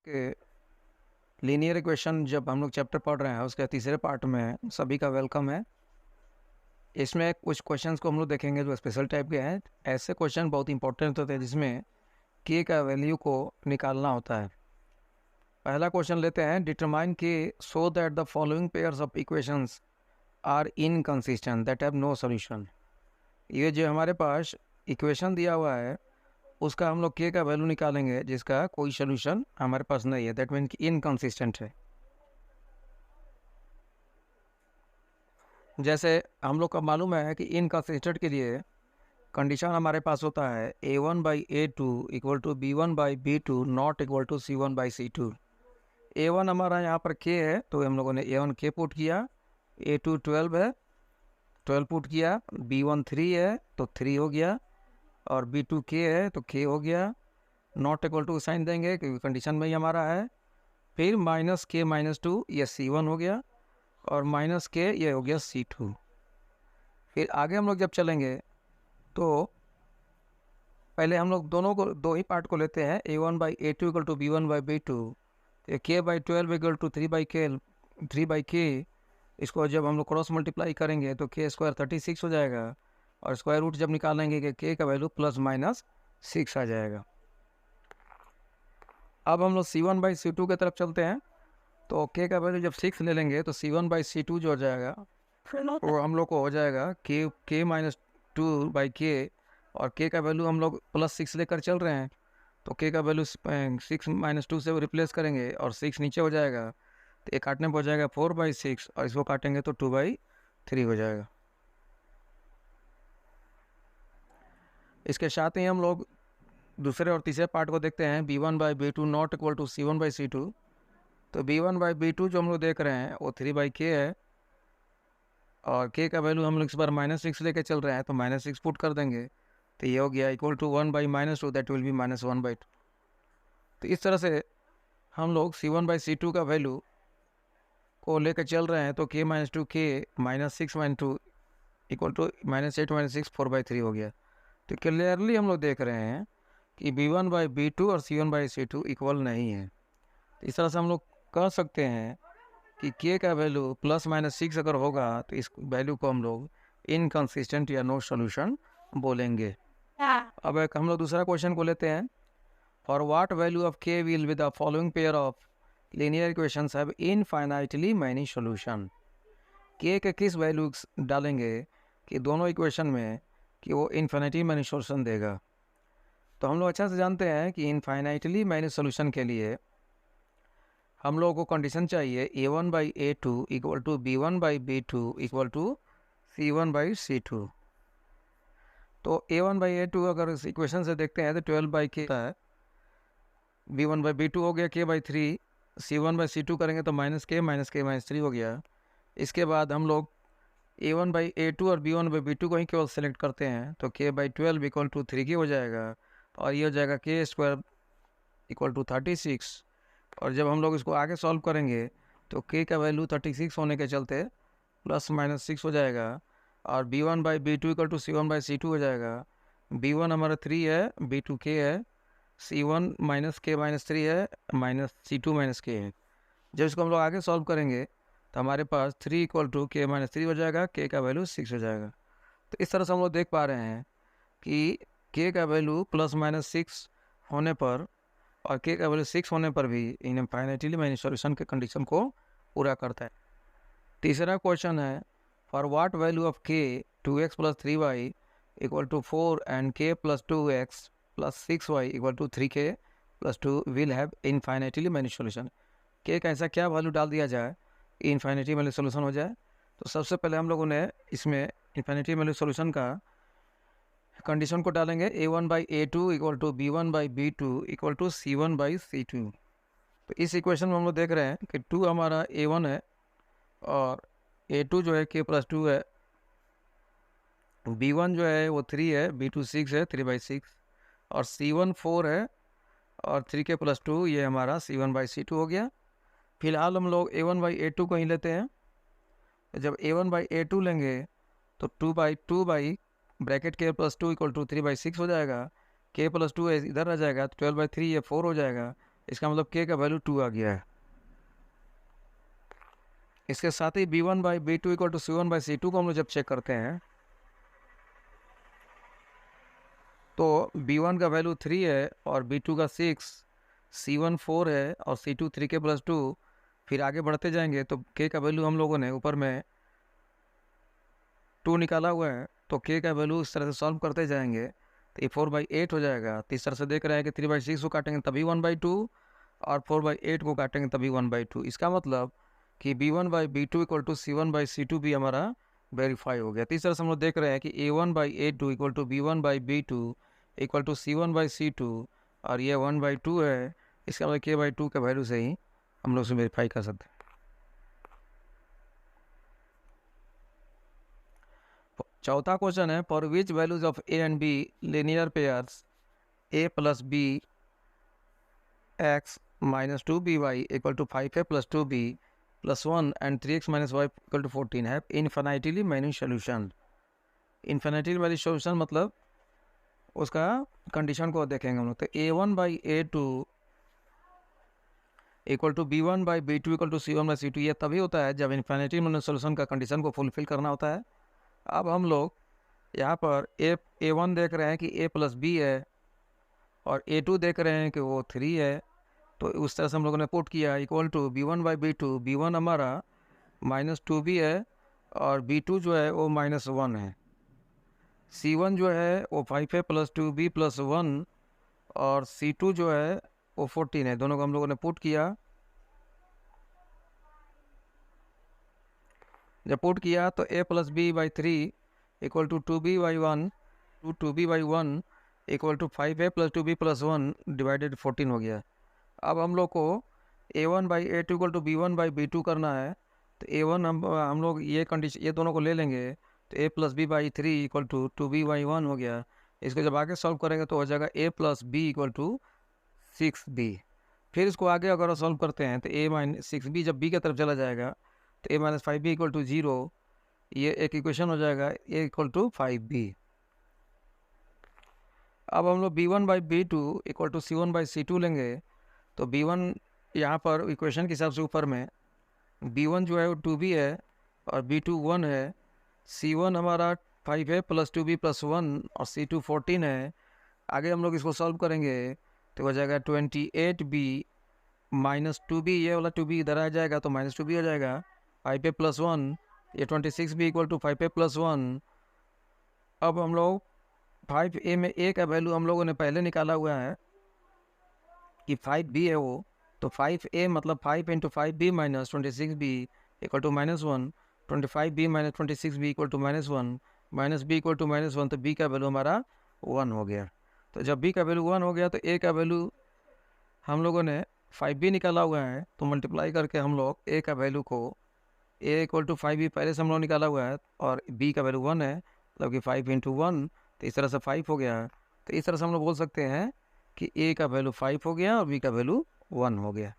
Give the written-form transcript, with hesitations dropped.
के linear equation जब हम लोग चैप्टर पढ़ रहे हैं उसके तीसरे पार्ट में सभी का वेलकम है। इसमें कुछ क्वेश्चंस को हम लोग देखेंगे जो स्पेशल टाइप के हैं। ऐसे क्वेश्चन बहुत इंपॉर्टेंट होते हैं जिसमें के का वैल्यू को निकालना होता है। पहला क्वेश्चन लेते हैं, determine k so that the following pairs of equations are inconsistent that have no solution. ये जो हमारे पास इक्वेशन दिया हुआ है उसका हम लोग के का वैल्यू निकालेंगे जिसका कोई सोल्यूशन हमारे पास नहीं है, दैट मीन कि इनकंसिस्टेंट है। जैसे हम लोग का मालूम है कि इनकंसिस्टेंट के लिए कंडीशन हमारे पास होता है a1/a2 equal to b1/b2 not equal to c1/c2। a1 हमारा यहाँ पर k है तो हम लोगों ने a1 k पुट किया, a2 12 है 12 पुट किया, b1 3 है तो 3 हो गया, और b2 k है तो k हो गया। नॉट इक्वल टू साइन देंगे क्योंकि कंडीशन में ही हमारा है। फिर -k-2 ये c1 हो गया, और -k ये हो गया c2। फिर आगे हम लोग जब चलेंगे तो पहले हम लोग दोनों को दो ही पार्ट को लेते हैं, a1/a2 equal to b1/b2, k/12 equal to 3/k। इसको जब हम लोग क्रॉस मल्टीप्लाई करेंगे तो k² 36 हो जाएगा, और स्क्वायर रूट जब निकालेंगे कि k का वैल्यू +-6 आ जाएगा। अब हम लोग c1/c2 की तरफ चलते हैं, तो k का वैल्यू जब 6 ले लेंगे तो c1/c2 जो हो जाएगा वो हम लोग को हो जाएगा k-2/k, और k का वैल्यू हम लोग +6 लेकर चल रहे हैं तो k का वैल्यू 6 - 2 से रिप्लेस करेंगे और 6 नीचे हो जाएगा, तो ये काटने पर हो जाएगा 4/6, और इसको काटेंगे तो 2/3 हो जाएगा। इसके साथ ही हम लोग दूसरे और तीसरे पार्ट को देखते हैं, b1/b2 not equal to c1/c2। तो b1/b2 जो हम लोग देख रहे हैं वो 3/k है, और k का वैल्यू हम लोग इस बार -6 लेके चल रहे हैं तो -6 पुट कर देंगे, तो ये हो गया equal to 1/-2 that will be -1/2। तो इस तरह से हम लोग c1/c2 का वैल्यू को लेकर चल रहे हैं, तो k-2k -6-2 इक्वल टू -8-6 4/3 हो गया। तो क्लियरली हम लोग देख रहे हैं कि b1/b2 और c1/c2 इक्वल नहीं है। तो इस तरह से हम लोग कह सकते हैं कि k का वैल्यू +-6 अगर होगा तो इस वैल्यू को हम लोग इनकंसिस्टेंट या नो सॉल्यूशन बोलेंगे। अब एक हम लोग दूसरा क्वेश्चन को लेते हैं, for what value of k will with the following pair of linear equations have infinitely many solution. k के किस वैल्यू डालेंगे कि दोनों इक्वेशन में कि वो इनफाइनाइटली मैनी सॉल्यूशन देगा। तो हम लोग अच्छा से जानते हैं कि इनफाइनाइटली मैनी सॉल्यूशन के लिए हम लोगों को कंडीशन चाहिए a1/a2 equal to b1/b2 equal to c1/c2। तो a1/a2 अगर इस इक्वेशन से देखते हैं तो 12/k होता है, b1/b2 हो गया k/3, c1/c2 करेंगे तो -k-3 हो गया। इसके बाद हम लोग a1/a2 और b1/b2 को ही केवल सेलेक्ट करते हैं तो k/12 इक्वल टू 3k हो जाएगा, और ये हो जाएगा k² इक्वल टू 36। और जब हम लोग इसको आगे सॉल्व करेंगे तो k का वैल्यू 36 होने के चलते +-6 हो जाएगा, और b1/b2 इक्वल टू c1/c2 हो जाएगा। b1 हमारा 3 है, b2 k है, c1 -k-3 है, -c2 k है। जब इसको हम लोग आगे सॉल्व करेंगे तो हमारे पास 3 इक्वल टू k-3 हो जाएगा, k का वैल्यू 6 हो जाएगा। तो इस तरह से हम लोग देख पा रहे हैं कि k का वैल्यू +-6 होने पर और k का वैल्यू 6 होने पर भी इनफाइनाइटली मैनी सॉल्यूशन के कंडीशन को पूरा करता है। तीसरा क्वेश्चन है, for what value of k 2x + 3y equal to 4 and k + 2x + 6y equal to 3k + 2 will have infinitely many solution. k का ऐसा क्या वैल्यू डाल दिया जाए कि इनफाइनाइटली मैनी सॉल्यूशन हो जाए। तो सबसे पहले हम लोगों ने इसमें इनफाइनाइटली मैनी सॉल्यूशन का कंडीशन को डालेंगे a1/a2 equal to b1/b2 equal to c1/c2। तो इस इक्वेशन में हम लोग देख रहे हैं कि 2 हमारा a1 है, और a2 जो है k+2 है, b1 जो है वो 3 है, b2 6 है 3/6, और c1 4 है, और 3k+2 ये हमारा c1/c2 हो गया। फिलहाल हम लोग a1/a2 को ही लेते हैं। जब a1/a2 लेंगे तो 2/2 ब्रैकेट k+2 इक्वल टू 3/6 हो जाएगा, k+2 इधर आ जाएगा तो 12/3 ये 4 हो जाएगा, इसका मतलब k का वैल्यू 2 आ गया है। इसके साथ ही b1 by b2 equal to c1 by c2 को हम लोग जब चेक करते हैं तो b1 का वैल्यू 3 है और b2 का 6, c1 4 है और c2 3k प्लस 2। फिर आगे बढ़ते जाएंगे तो k का वैल्यू हम लोगों ने ऊपर में 2 निकाला हुआ है, तो k का वैल्यू इस तरह से सॉल्व करते जाएंगे तो ये 4/8 हो जाएगा। तो इस तरह से देख रहे हैं कि 3/6 को काटेंगे तभी 1/2 और 4/8 को काटेंगे तभी 1/2। इसका मतलब कि b1 by b2 equal to c1 by c2 भी हमारा वेरीफाई हो गया। तो इस तरह से हम लोग देख रहे हैं कि a1 by a2 equal to b1 by b2 equal to c1 by c2 और ये 1/2 है। इसका मतलब k/2 के वैल्यू से ही हम लोग उसे वेरीफाई कर सकते हैं। चौथा क्वेश्चन है, for which values of a and b linear pairs a plus b x minus 2by equal to 5a plus 2b plus 1 and 3x minus y equal to 14 है infinitely many solution. Infinitely many solution मतलब उसका condition को देखेंगे हम लोग। तो a1 by a2 equal to b1 by b2 equal to c1 by c2 ये तभी होता है जब इन्फिनिटली मैनी सोल्यूशन का कंडीशन को फुलफिल करना होता है। अब हम लोग यहाँ पर a1 देख रहे हैं कि a प्लस बी है और a2 देख रहे हैं कि वो 3 है। तो उस तरह से हम लोगों ने पुट किया equal to b1 by b2। b1 हमारा -2b है और b2 जो है वो -1 है। c1 जो है वो 5a प्लस 2b प्लस 1 और c2 जो है वो 14 है। दोनों को हम लोगों ने पुट किया। जब पुट किया तो a plus b by 3 equal to 2b by 1 2b by 1 equal to 5a plus 2b plus 1 divided 14 हो गया। अब हम लोग को a1 by a2 equal to b1 by b2 करना है। तो a1 हम लोग ये कंडीशन ये दोनों को ले लेंगे तो a plus b by 3 equal to 2b by 1 हो गया। इसको जब आगे सॉल्व करेंगे तो हो जाएगा a plus b equal to 6b। फिर इसको आगे अगर सॉल्व करते हैं तो a माइनस 6b जब b की तरफ चला जाएगा तो a minus 5b equal to 0। ये एक इक्वेशन हो जाएगा a इक्वल टू 5b। अब हम लोग b1 by b2 equal to c1 by c2 लेंगे। तो b1 यहाँ पर इक्वेशन के हिसाब से ऊपर में b1 जो है वो 2b है और b2 1 है। c1 हमारा 5a प्लस 2b प्लस 1 और c2 14 है। आगे हम लोग इसको सॉल्व करेंगे तो हो जाएगा 28b माइनस 2b। ये वाला 2b इधर आ जाएगा तो -2b हो जाएगा। 5a प्लस 1 ये 26b equal to 5a plus 1। अब हम लोग 5a में a का वैल्यू हम लोगों ने पहले निकाला हुआ है कि 5b है वो। तो 5a मतलब 5 into 5b minus 26b equal to -1। 25b minus 26b equal to -1 minus b equal to -1। तो b का वैल्यू हमारा 1 हो गया। तो जब b का वैल्यू 1 हो गया तो a का वैल्यू हम लोगों ने 5b निकाला हुआ है तो मल्टीप्लाई करके हम लोग a का वैल्यू को a इक्वल टू 5b पहले से हम लोग निकाला हुआ है और b का वैल्यू 1 है मतलब कि 5 इंटू 1 तो इस तरह से 5 हो गया। तो इस तरह से हम लोग बोल सकते हैं कि a का वैल्यू 5 हो गया और b का वैल्यू 1 हो गया।